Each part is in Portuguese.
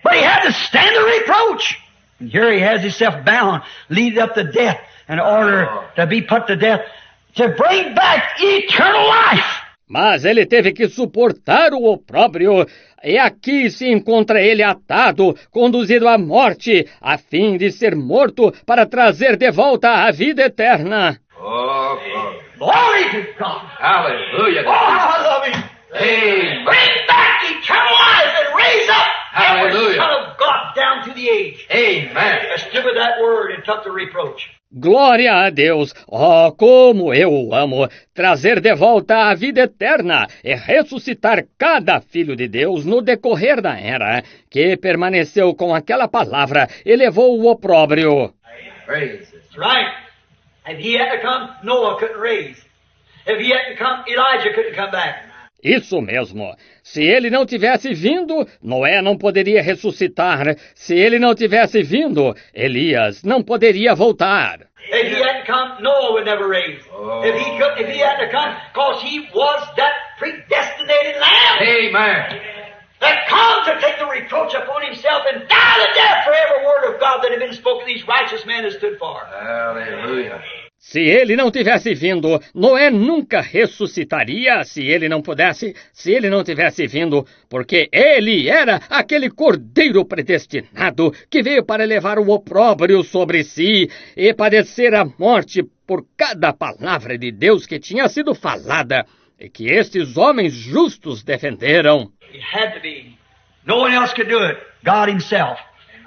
But he had to stand the reproach. And here he has himself bound, leading up to death, in order to be put to death, to bring back eternal life. Mas ele teve que suportar o opróbrio, e aqui se encontra ele atado, conduzido à morte, a fim de ser morto para trazer de volta a vida eterna. Oh, glory to God! Hallelujah! Oh, how I love Him! Amen. Bring back eternal life and raise up every Hallelujah. Son of God down to the age. Amen. I stood with that word and took the reproach. Glória a Deus! Oh, como eu o amo! Trazer de volta a vida eterna e ressuscitar cada filho de Deus no decorrer da era, que permaneceu com aquela palavra e levou o opróbrio. Praise it. That's right. If he had to come, Noah couldn't raise. If he hadn't come, Elijah couldn't come back. Isso mesmo. Se ele não tivesse vindo, Noé não poderia ressuscitar. Se ele não tivesse vindo, Elias não poderia voltar. If he hadn't come, Noah would never raise. Oh. If he hadn't come, because he was that predestinated lamb Amen. that come to take the reproach upon himself and die the death for every word of God that had been spoken, these righteous men have stood for. Hallelujah. Se ele não tivesse vindo, Noé nunca ressuscitaria se ele não tivesse vindo, porque ele era aquele cordeiro predestinado que veio para levar o opróbrio sobre si e padecer a morte por cada palavra de Deus que tinha sido falada e que estes homens justos defenderam. It had to be. No one else could do it. God himself.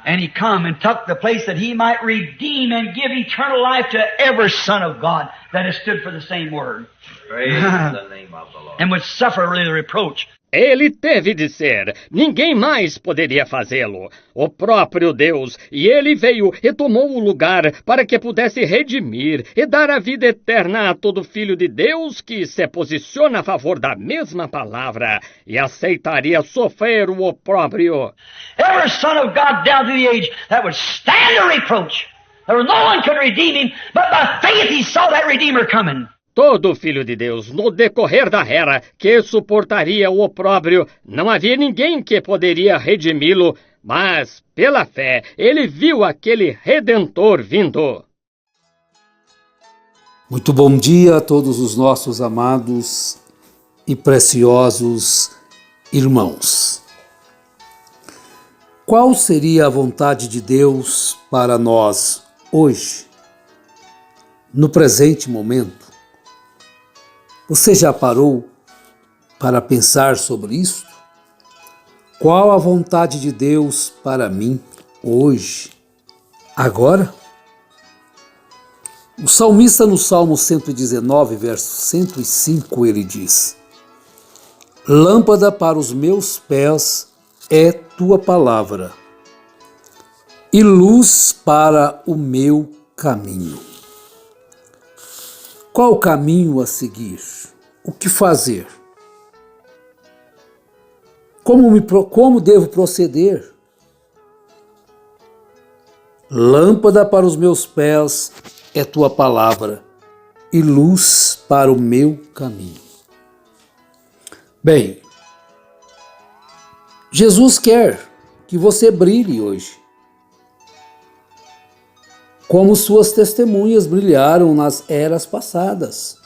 And he come and took the place that he might redeem and give eternal life to every son of God that has stood for the same word. Praise the name of the Lord. And would suffer really the reproach. Ele teve de ser, ninguém mais poderia fazê-lo, o próprio Deus, e ele veio e tomou o lugar para que pudesse redimir e dar a vida eterna a todo filho de Deus que se posiciona a favor da mesma palavra e aceitaria sofrer o opróbrio. Every son of God down to the age that would stand the reproach. There was no one could redeem him, but by faith he saw that Redeemer coming. Todo filho de Deus, no decorrer da era, que suportaria o opróbrio, não havia ninguém que poderia redimi-lo, mas, pela fé, ele viu aquele Redentor vindo. Muito bom dia a todos os nossos amados e preciosos irmãos. Qual seria a vontade de Deus para nós hoje, no presente momento? Você já parou para pensar sobre isso? Qual a vontade de Deus para mim hoje, agora? O salmista no Salmo 119, verso 105, ele diz: Lâmpada para os meus pés é tua palavra, e luz para o meu caminho. Qual o caminho a seguir? O que fazer? Como devo proceder? Lâmpada para os meus pés é tua palavra, e luz para o meu caminho. Bem, Jesus quer que você brilhe hoje, como suas testemunhas brilharam nas eras passadas.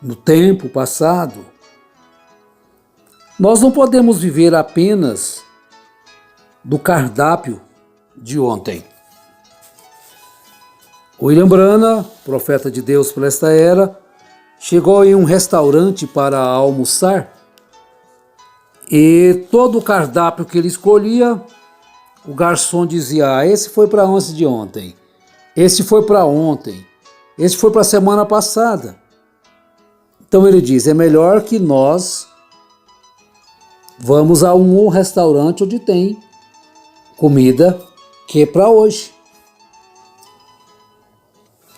No tempo passado, nós não podemos viver apenas do cardápio de ontem. William Branham, profeta de Deus para esta era, chegou em um restaurante para almoçar e todo o cardápio que ele escolhia, o garçom dizia: esse foi para antes de ontem, esse foi para ontem, esse foi para a semana passada. Então ele diz: é melhor que nós vamos a um restaurante onde tem comida que é para hoje.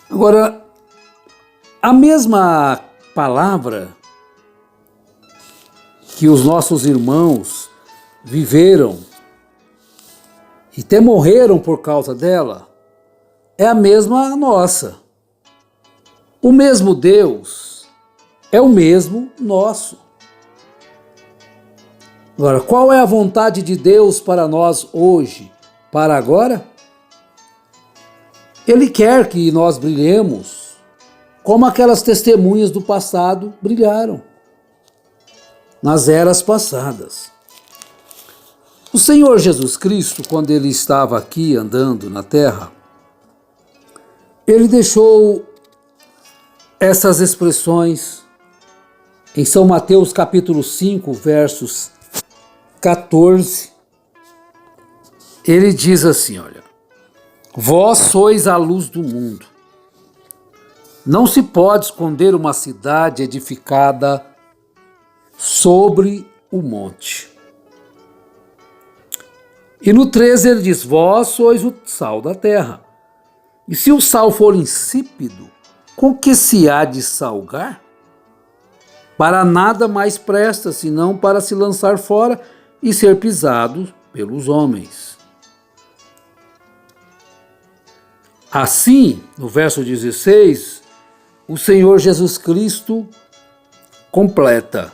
Agora, a mesma palavra que os nossos irmãos viveram e até morreram por causa dela, é a mesma nossa. O mesmo Deus é o mesmo nosso. Agora, qual é a vontade de Deus para nós hoje, para agora? Ele quer que nós brilhemos como aquelas testemunhas do passado brilharam, nas eras passadas. O Senhor Jesus Cristo, quando ele estava aqui andando na terra, ele deixou essas expressões em São Mateus capítulo 5, versos 14. Ele diz assim, olha: vós sois a luz do mundo. Não se pode esconder uma cidade edificada sobre o monte. E no 13 ele diz: vós sois o sal da terra. E se o sal for insípido, com que se há de salgar? Para nada mais presta, senão para se lançar fora e ser pisado pelos homens. Assim, no verso 16, o Senhor Jesus Cristo completa: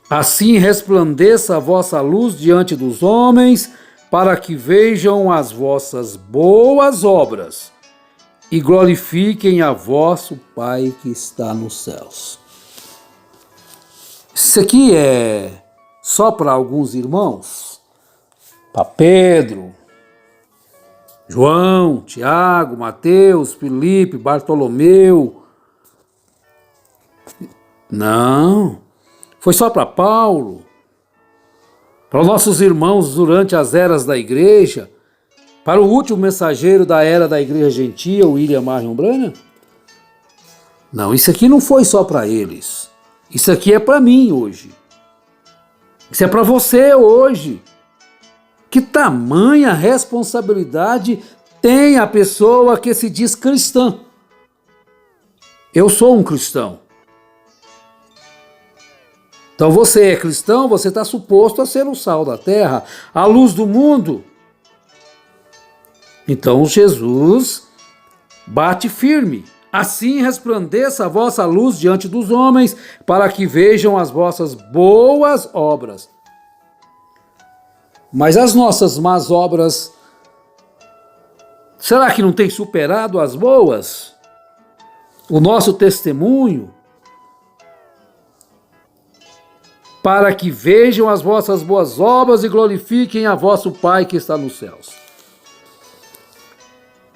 assim resplandeça a vossa luz diante dos homens, para que vejam as vossas boas obras e glorifiquem a vosso Pai que está nos céus. Isso aqui é só para alguns irmãos? Para Pedro, João, Tiago, Mateus, Filipe, Bartolomeu? Não. Foi só para Paulo, para os nossos irmãos durante as eras da igreja, para o último mensageiro da era da igreja gentia, William Marion Branham? Não, isso aqui não foi só para eles. Isso aqui é para mim hoje. Isso é para você hoje. Que tamanha responsabilidade tem a pessoa que se diz cristã? Eu sou um cristão. Então você é cristão, você está suposto a ser o sal da terra, a luz do mundo. Então Jesus bate firme. Assim resplandeça a vossa luz diante dos homens, para que vejam as vossas boas obras. Mas as nossas más obras, será que não tem superado as boas? O nosso testemunho? Para que vejam as vossas boas obras e glorifiquem a vosso Pai que está nos céus.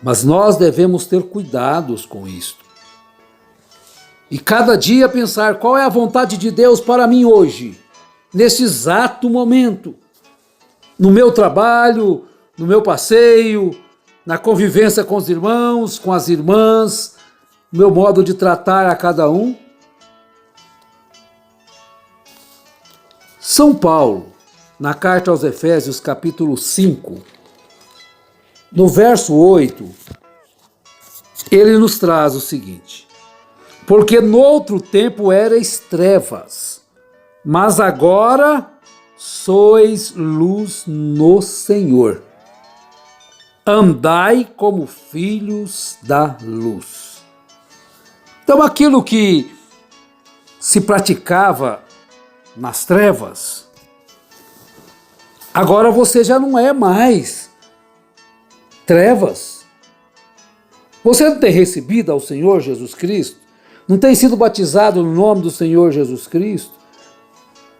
Mas nós devemos ter cuidados com isto. E cada dia pensar qual é a vontade de Deus para mim hoje, nesse exato momento. No meu trabalho, no meu passeio, na convivência com os irmãos, com as irmãs, no meu modo de tratar a cada um. São Paulo, na carta aos Efésios, capítulo 5, no verso 8, ele nos traz o seguinte: porque noutro tempo erais trevas, mas agora sois luz no Senhor. Andai como filhos da luz. Então aquilo que se praticava nas trevas, agora você já não é mais trevas. Você não tem recebido ao Senhor Jesus Cristo? Não tem sido batizado no nome do Senhor Jesus Cristo?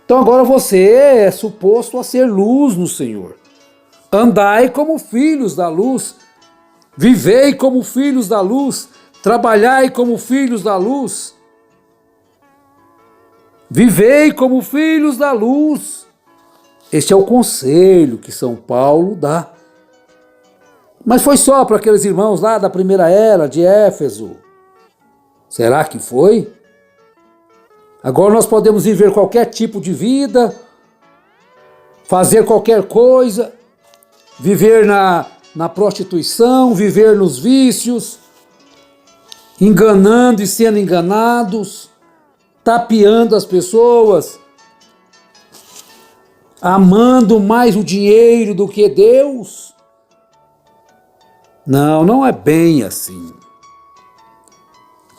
Então agora você é suposto a ser luz no Senhor. Andai como filhos da luz, vivei como filhos da luz, trabalhai como filhos da luz. Vivei como filhos da luz. Este é o conselho que São Paulo dá. Mas foi só para aqueles irmãos lá da primeira era de Éfeso? Será que foi? Agora nós podemos viver qualquer tipo de vida, fazer qualquer coisa, viver na prostituição, viver nos vícios, enganando e sendo enganados, tapeando as pessoas, amando mais o dinheiro do que Deus. Não, não é bem assim.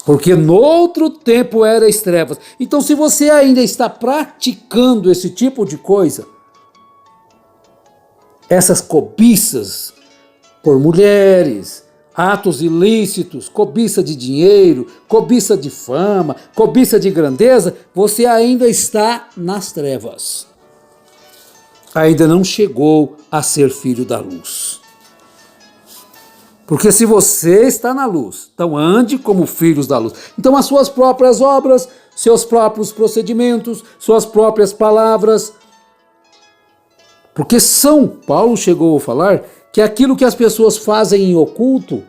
Porque no outro tempo erais trevas. Então, se você ainda está praticando esse tipo de coisa, essas cobiças por mulheres, atos ilícitos, cobiça de dinheiro, cobiça de fama, cobiça de grandeza, você ainda está nas trevas. Ainda não chegou a ser filho da luz. Porque se você está na luz, então ande como filhos da luz. Então as suas próprias obras, seus próprios procedimentos, suas próprias palavras. Porque São Paulo chegou a falar que aquilo que as pessoas fazem em oculto,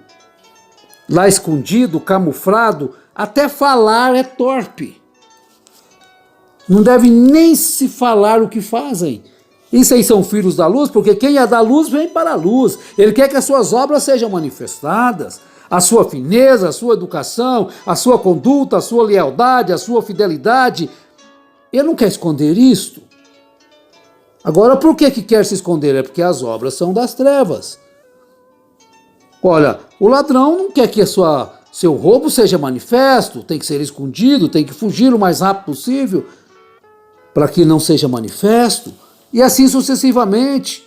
lá escondido, camuflado, até falar é torpe. Não deve nem se falar o que fazem. Isso aí são filhos da luz, porque quem é da luz vem para a luz. Ele quer que as suas obras sejam manifestadas. A sua fineza, a sua educação, a sua conduta, a sua lealdade, a sua fidelidade. Ele não quer esconder isto. Agora, por que quer se esconder? É porque as obras são das trevas. Olha, o ladrão não quer que seu roubo seja manifesto, tem que ser escondido, tem que fugir o mais rápido possível para que não seja manifesto. E assim sucessivamente.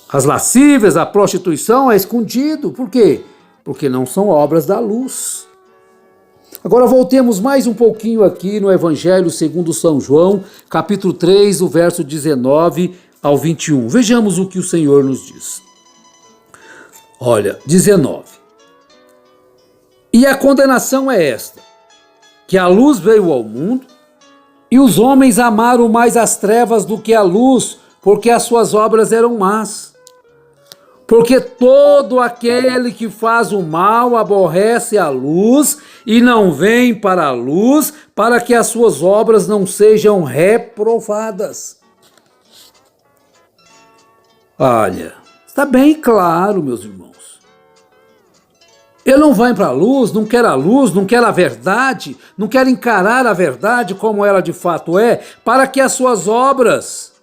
As lascívias, a prostituição é escondido. Por quê? Porque não são obras da luz. Agora voltemos mais um pouquinho aqui no Evangelho segundo São João, capítulo 3, o verso 19 ao 21. Vejamos o que o Senhor nos diz. Olha, 19. E a condenação é esta, que a luz veio ao mundo, e os homens amaram mais as trevas do que a luz, porque as suas obras eram más. Porque todo aquele que faz o mal aborrece a luz e não vem para a luz, para que as suas obras não sejam reprovadas. Olha, está bem claro, meus irmãos. Ele não vai para a luz, não quer a verdade, não quer encarar a verdade como ela de fato é, para que as suas obras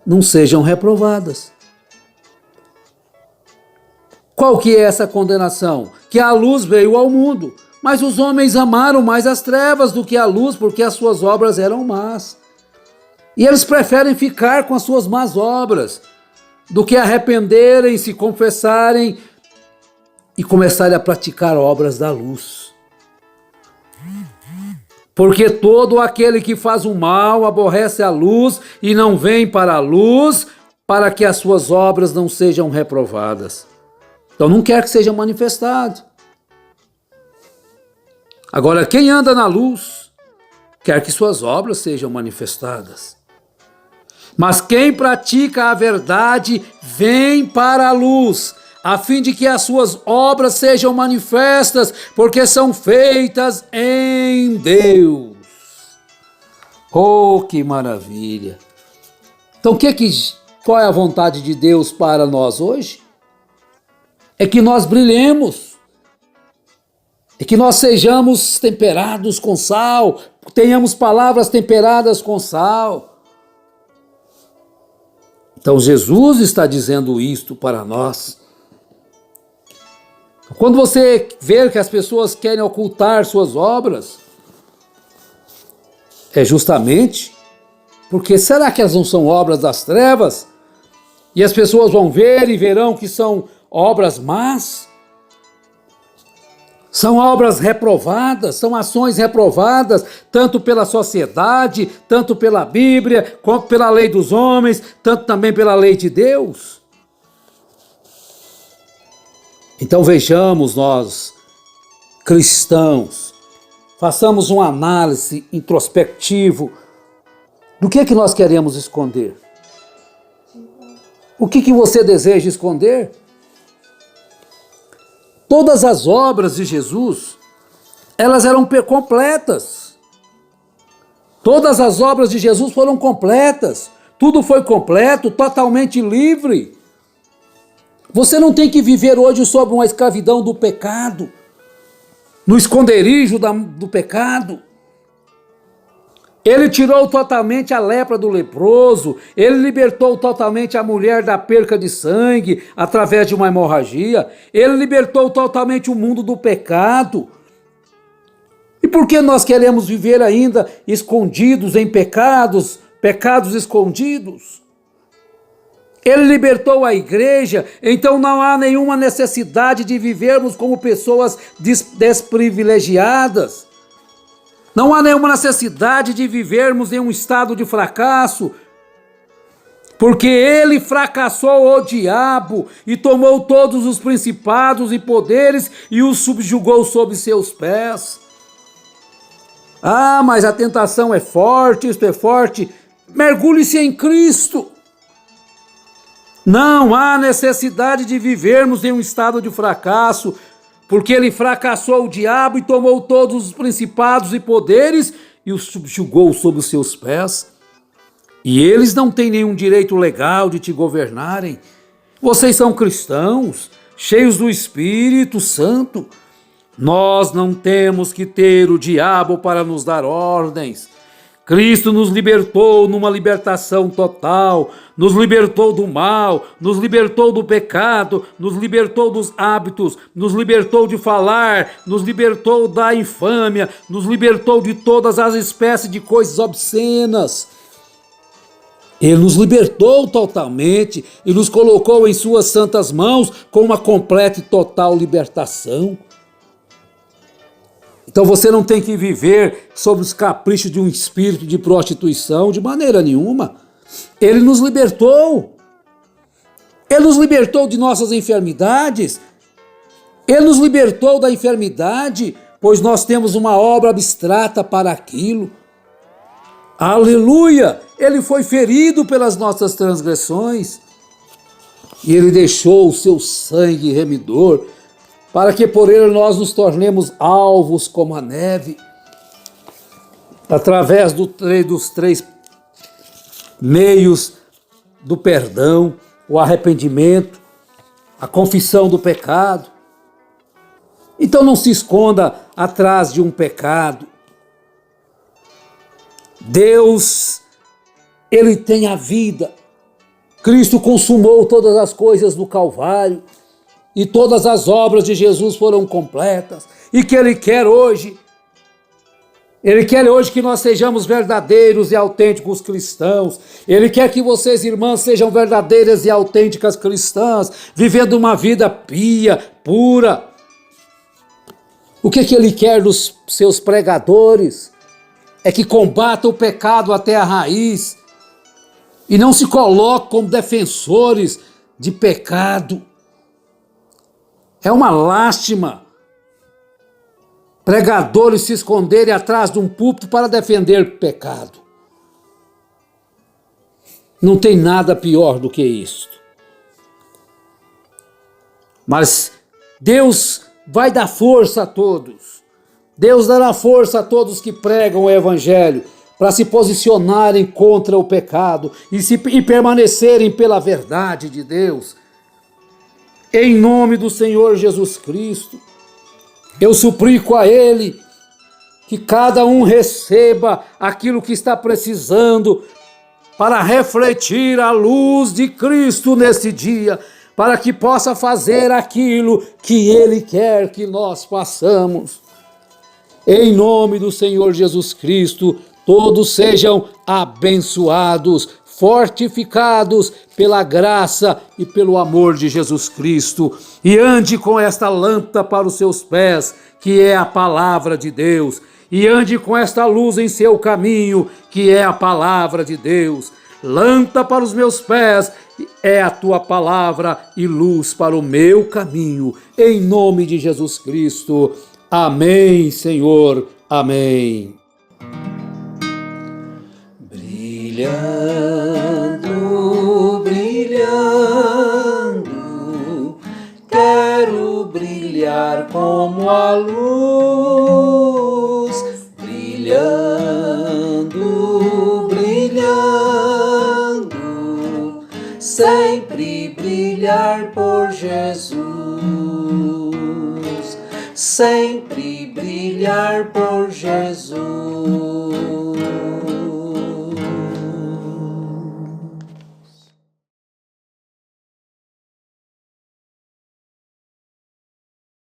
não sejam reprovadas. Qual que é essa condenação? Que a luz veio ao mundo, mas os homens amaram mais as trevas do que a luz, porque as suas obras eram más. E eles preferem ficar com as suas más obras, do que arrependerem, se confessarem e começarem a praticar obras da luz. Porque todo aquele que faz o mal aborrece a luz e não vem para a luz, para que as suas obras não sejam reprovadas. Então não quer que seja manifestado. Agora, quem anda na luz, quer que suas obras sejam manifestadas. Mas quem pratica a verdade, vem para a luz, a fim de que as suas obras sejam manifestas, porque são feitas em Deus. Oh, que maravilha! Então, qual é a vontade de Deus para nós hoje? É que nós brilhemos, é que nós sejamos temperados com sal, tenhamos palavras temperadas com sal. Então Jesus está dizendo isto para nós. Quando você vê que as pessoas querem ocultar suas obras, é justamente porque será que elas não são obras das trevas? E as pessoas vão ver e verão que são obras más? São obras reprovadas, são ações reprovadas, tanto pela sociedade, tanto pela Bíblia, quanto pela lei dos homens, tanto também pela lei de Deus. Então vejamos nós, cristãos, façamos uma análise introspectivo do que nós queremos esconder. O que você deseja esconder? Todas as obras de Jesus, elas eram completas. Todas as obras de Jesus foram completas. Tudo foi completo, totalmente livre. Você não tem que viver hoje sob uma escravidão do pecado, no esconderijo do pecado. Ele tirou totalmente a lepra do leproso, ele libertou totalmente a mulher da perca de sangue através de uma hemorragia, ele libertou totalmente o mundo do pecado. E por que nós queremos viver ainda escondidos em pecados escondidos? Ele libertou a igreja, então não há nenhuma necessidade de vivermos como pessoas desprivilegiadas. Não há nenhuma necessidade de vivermos em um estado de fracasso, porque ele fracassou o diabo e tomou todos os principados e poderes e os subjugou sob seus pés. Ah, mas a tentação é forte, isto é forte. Mergulhe-se em Cristo. Não há necessidade de vivermos em um estado de fracasso, porque ele fracassou o diabo e tomou todos os principados e poderes e os subjugou sob os seus pés. E eles não têm nenhum direito legal de te governarem. Vocês são cristãos, cheios do Espírito Santo. Nós não temos que ter o diabo para nos dar ordens. Cristo nos libertou numa libertação total, nos libertou do mal, nos libertou do pecado, nos libertou dos hábitos, nos libertou de falar, nos libertou da infâmia, nos libertou de todas as espécies de coisas obscenas. Ele nos libertou totalmente e nos colocou em suas santas mãos com uma completa e total libertação. Então você não tem que viver sob os caprichos de um espírito de prostituição de maneira nenhuma. Ele nos libertou. Ele nos libertou de nossas enfermidades. Ele nos libertou da enfermidade, pois nós temos uma obra abstrata para aquilo. Aleluia! Ele foi ferido pelas nossas transgressões e ele deixou o seu sangue remidor para que por ele nós nos tornemos alvos como a neve, através dos três meios do perdão, o arrependimento, a confissão do pecado. Então não se esconda atrás de um pecado. Deus, Ele tem a vida. Cristo consumou todas as coisas no Calvário. E todas as obras de Jesus foram completas. E que Ele quer hoje que nós sejamos verdadeiros e autênticos cristãos. Ele quer que vocês, irmãs, sejam verdadeiras e autênticas cristãs, vivendo uma vida pia, pura. O que Ele quer dos seus pregadores? É que combata o pecado até a raiz e não se coloque como defensores de pecado. É uma lástima pregadores se esconderem atrás de um púlpito para defender pecado. Não tem nada pior do que isto. Mas Deus vai dar força a todos. Deus dará força a todos que pregam o Evangelho para se posicionarem contra o pecado e permanecerem pela verdade de Deus. Em nome do Senhor Jesus Cristo, eu suplico a Ele que cada um receba aquilo que está precisando para refletir a luz de Cristo nesse dia, para que possa fazer aquilo que Ele quer que nós façamos. Em nome do Senhor Jesus Cristo, todos sejam abençoados, fortificados pela graça e pelo amor de Jesus Cristo, e ande com esta lâmpada para os seus pés, que é a palavra de Deus, e ande com esta luz em seu caminho, que é a palavra de Deus. Lâmpada para os meus pés é a tua palavra e luz para o meu caminho, em nome de Jesus Cristo. Amém, Senhor. Amém. Brilhando, brilhando, quero brilhar como a luz. Brilhando, brilhando, sempre brilhar por Jesus. sempre brilhar por Jesus.